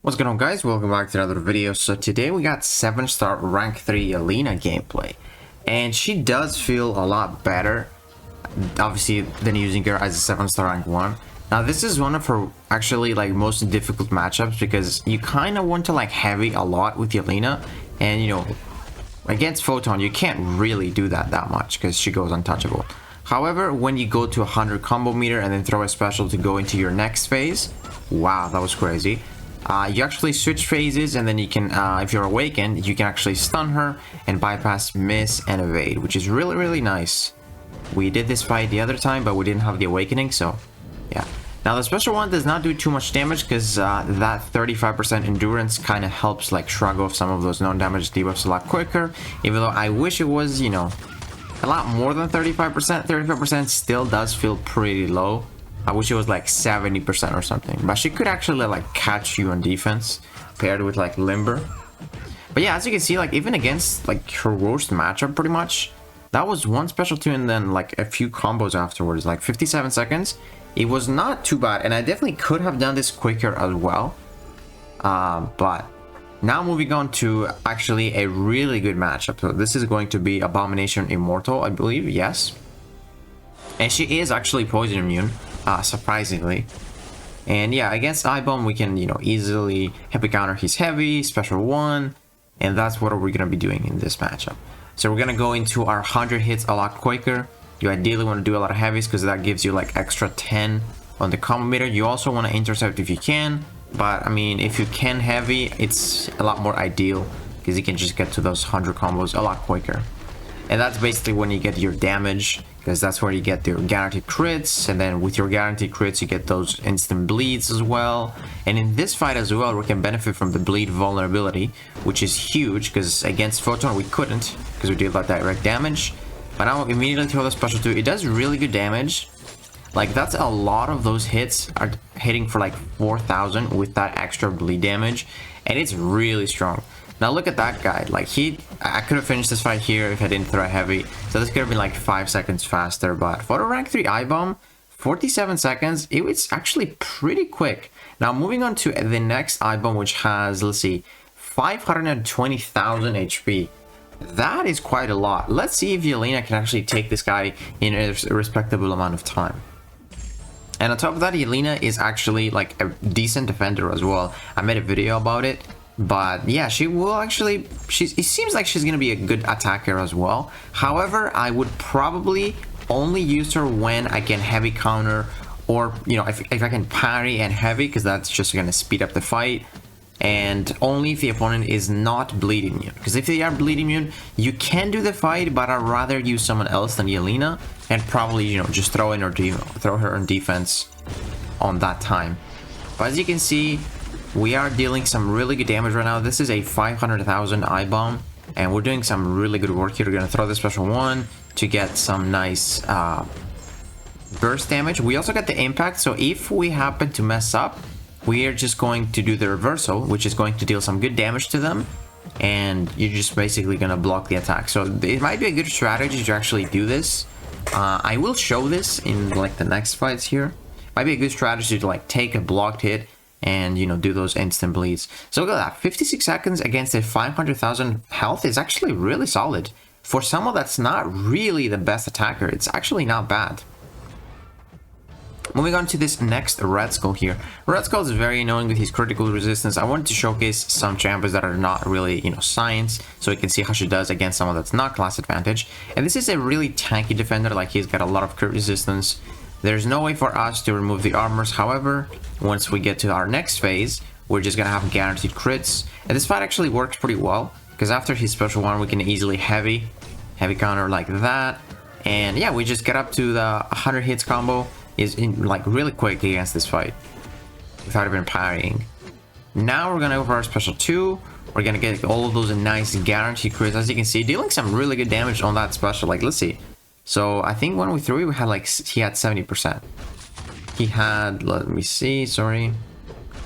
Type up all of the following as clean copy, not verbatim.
What's going on, guys? Welcome back to another video. So today we got 7-star rank 3 Yelena gameplay, and she does feel a lot better obviously than using her as a 7-star rank 1. Now this is one of her actually like most difficult matchups because you kind of want to like heavy a lot with Yelena, and you know, against Photon you can't really do that much because she goes untouchable. However, when you go to 100 combo meter and then throw a special to go into your next phase, wow, that was crazy. You actually switch phases, and then you can, if you're awakened, you can actually stun her and bypass miss and evade, which is really nice. We did this fight the other time, but we didn't have the awakening, so yeah. Now the special one does not do too much damage because that 35% endurance kind of helps like shrug off some of those non-damage debuffs a lot quicker, even though I wish it was, you know, a lot more than 35%. 35% still does feel pretty low. I wish it was like 70% or something, but she could actually like catch you on defense paired with like limber. But yeah, as you can see, like even against like her worst matchup, pretty much that was one special 2 and then like a few combos afterwards, like 57 seconds. It was not too bad, and I definitely could have done this quicker as well. But now moving on to actually a really good matchup. So this is going to be Abomination Immortal, I believe. Yes, and she is actually poison immune. Surprisingly. And yeah, against iBomb we can, you know, easily heavy counter his heavy, special 1, and that's what we're gonna be doing in this matchup. So we're gonna go into our 100 hits a lot quicker. You ideally want to do a lot of heavies because that gives you like extra 10 on the combo meter. You also want to intercept if you can, but I mean, if you can heavy, it's a lot more ideal because you can just get to those 100 combos a lot quicker. And that's basically when you get your damage, because that's where you get your guaranteed crits, and then with your guaranteed crits you get those instant bleeds as well. And in this fight as well, we can benefit from the bleed vulnerability, which is huge because against Photon we couldn't because we did that direct damage. But now immediately throw the special 2, it does really good damage. Like that's a lot of those hits are hitting for like 4,000 with that extra bleed damage, and it's really strong. Now look at that guy, like I could have finished this fight here if I didn't throw heavy, so this could have been like 5 seconds faster, but for the rank 3 iBomb, 47 seconds, it was actually pretty quick. Now moving on to the next iBomb, which has, let's see, 520,000 HP. That is quite a lot. Let's see if Yelena can actually take this guy in a respectable amount of time. And on top of that, Yelena is actually like a decent defender as well. I made a video about it. But yeah, she will actually, it seems like she's going to be a good attacker as well. However, I would probably only use her when I can heavy counter, or, you know, if I can parry and heavy, because that's just going to speed up the fight. And only if the opponent is not bleed immune. Because if they are bleed immune, you can do the fight, but I'd rather use someone else than Yelena. And probably, you know, just throw her in defense on that time. But as you can see, we are dealing some really good damage right now. This is a 500,000 iBomb, and we're doing some really good work here. We're going to throw the special 1 to get some nice burst damage. We also got the impact, so if we happen to mess up, we are just going to do the reversal, which is going to deal some good damage to them, and you're just basically going to block the attack. So it might be a good strategy to actually do this. I will show this in like the next fights here. Might be a good strategy to like take a blocked hit and, you know, do those instant bleeds. So look at that, 56 seconds against a 500,000 health is actually really solid. For someone that's not really the best attacker, it's actually not bad. Moving on to this next Red Skull here. Red Skull is very annoying with his critical resistance. I wanted to showcase some champions that are not really, you know, science, so you can see how she does against someone that's not class advantage. And this is a really tanky defender, like he's got a lot of crit resistance. There's no way for us to remove the armors. However, once we get to our next phase, we're just gonna have guaranteed crits. And this fight actually works pretty well, because after his special 1, we can easily heavy counter like that. And yeah, we just get up to the 100 hits combo is in like really quick against this fight without even parrying. Now we're gonna go for our special 2. We're gonna get all of those nice guaranteed crits. As you can see, dealing some really good damage on that special. Like, let's see. So I think when we threw it, we had like, he had 70%. He had, let me see, sorry,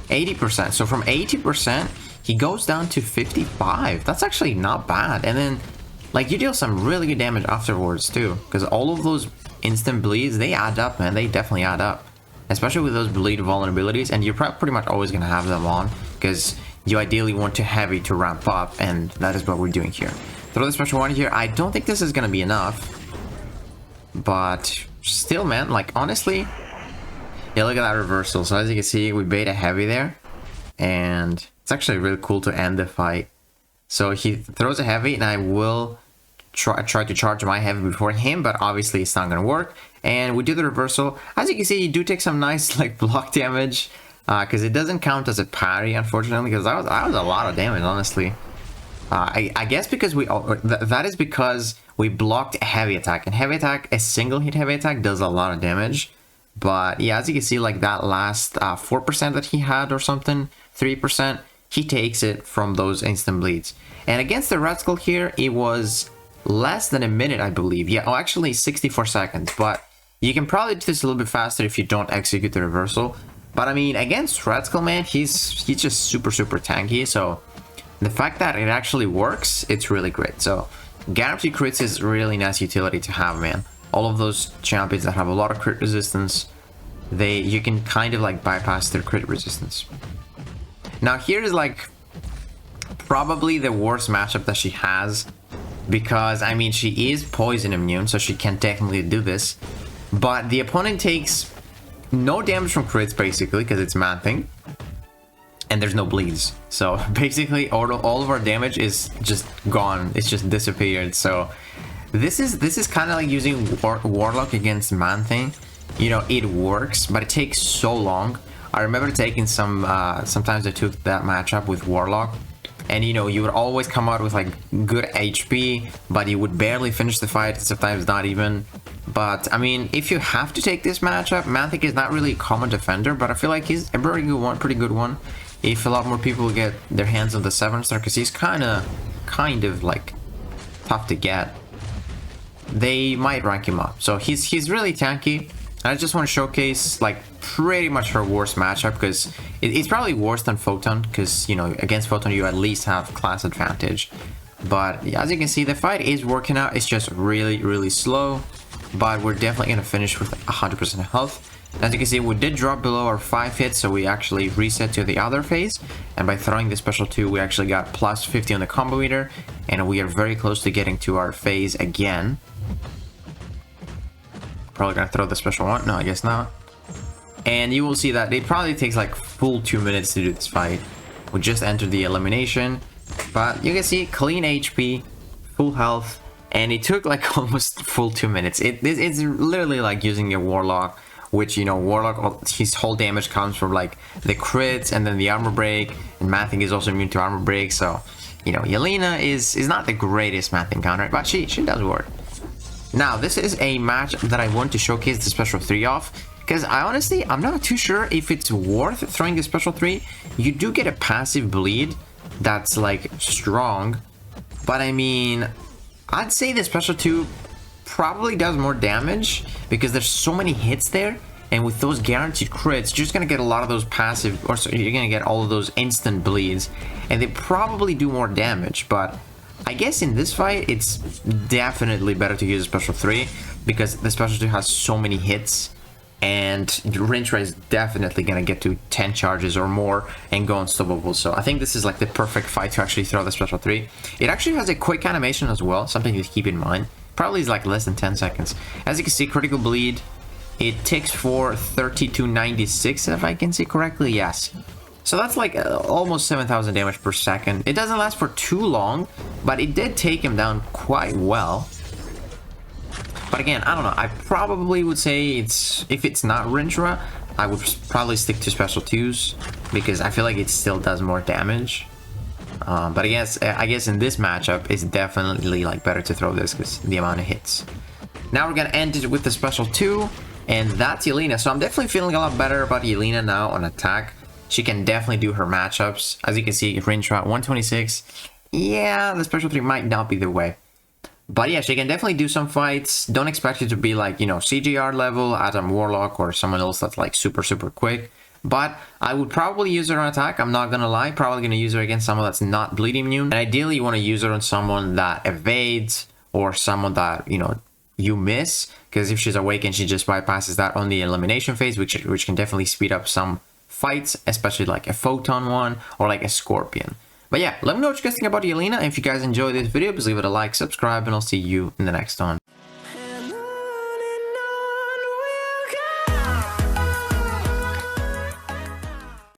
80%. So from 80%, he goes down to 55. That's actually not bad. And then, like, you deal some really good damage afterwards too, because all of those instant bleeds, they add up, man. They definitely add up, especially with those bleed vulnerabilities, and you're pretty much always gonna have them on. because you ideally want to heavy to ramp up, and that is what we're doing here. Throw the special 1 here. I don't think this is gonna be enough, but still, man, like honestly, yeah, look at that reversal. So as you can see, we bait a heavy there, and it's actually really cool to end the fight. So he throws a heavy, and I will try to charge my heavy before him, but obviously it's not gonna work. And we do the reversal. As you can see, you do take some nice like block damage, because it doesn't count as a parry, unfortunately, because that was a lot of damage, honestly. I guess because that is because we blocked a heavy attack, and heavy attack, a single hit heavy attack does a lot of damage. But yeah, as you can see, like that last 4% that he had or something, 3%, he takes it from those instant bleeds. And against the Red Skull here, it was less than a minute, I believe. Yeah, oh, actually 64 seconds, but you can probably do this a little bit faster if you don't execute the reversal. But I mean, against Red Skull, man, he's just super tanky, so the fact that it actually works, it's really great. So guaranteed crits is really nice utility to have, man. All of those champions that have a lot of crit resistance, you can kind of like bypass their crit resistance. Now here is like probably the worst matchup that she has, because I mean she is poison immune, so she can technically do this, but the opponent takes no damage from crits basically because it's Man-Thing, and there's no bleeds. So basically all of our damage is just gone. It's just disappeared. So this is kind of like using Warlock against Man-Thing. You know, it works, but it takes so long. I remember taking sometimes I took that matchup with Warlock, and you know, you would always come out with like good HP, but you would barely finish the fight, sometimes not even. But I mean, if you have to take this matchup, Man-Thing is not really a common defender, but I feel like he's a pretty good one. If a lot more people get their hands on the 7-star, because he's kind of like tough to get, they might rank him up. So he's really tanky. I just want to showcase like pretty much her worst matchup, because it's probably worse than Photon, because you know, against Photon you at least have class advantage. But as you can see, the fight is working out. It's just really slow, but we're definitely gonna finish with 100% health. As you can see, we did drop below our 5 hits, so we actually reset to the other phase, and by throwing the special 2 we actually got plus 50 on the combo meter, and we are very close to getting to our phase again. Probably gonna throw the special 1. No, I guess not. And you will see that it probably takes like full 2 minutes to do this fight. We just entered the elimination, but you can see clean HP, full health, and it took like almost full 2 minutes. It's literally like using a Warlock, which, you know, Warlock, his whole damage comes from like the crits and then the armor break, and Man-Thing is also immune to armor break. So, you know, Yelena is not the greatest Man-Thing counter, but she does work. Now, this is a match that I want to showcase the special 3 off, because I'm not too sure if it's worth throwing the special 3. You do get a passive bleed that's like strong, but I mean, I'd say the special 2 probably does more damage because there's so many hits there, and with those guaranteed crits, you're just gonna get a lot of those passive, or so you're gonna get all of those instant bleeds, and they probably do more damage. But I guess in this fight, it's definitely better to use a special 3 because the special 2 has so many hits, and Rintra is definitely gonna get to 10 charges or more and go unstoppable. So I think this is like the perfect fight to actually throw the special 3. It actually has a quick animation as well, something to keep in mind. Probably is like less than 10 seconds. As you can see, critical bleed, it ticks for 3296 if I can see correctly. Yes. So that's like almost 7,000 damage per second. It doesn't last for too long, but it did take him down quite well. But again, I don't know. I probably would say if it's not Rintra, I would probably stick to special 2s because I feel like it still does more damage. But I guess in this matchup, it's definitely like better to throw this because the amount of hits. Now we're gonna end it with the special 2, and that's Yelena. So I'm definitely feeling a lot better about Yelena now on attack. She can definitely do her matchups. As you can see, Rintra 126. Yeah, the special 3 might not be the way. But yeah, she can definitely do some fights. Don't expect it to be like, you know, CGR level, Adam Warlock, or someone else that's like super quick. But I would probably use her on attack, I'm not gonna lie. Probably gonna use her against someone that's not bleeding immune. And ideally, you want to use her on someone that evades, or someone that, you know, you miss. Because if she's awakened, she just bypasses that on the elimination phase, which can definitely speed up some fights, especially like a photon one or like a scorpion. But yeah, let me know what you guys think about Yelena. If you guys enjoyed this video, please leave it a like, subscribe, and I'll see you in the next one.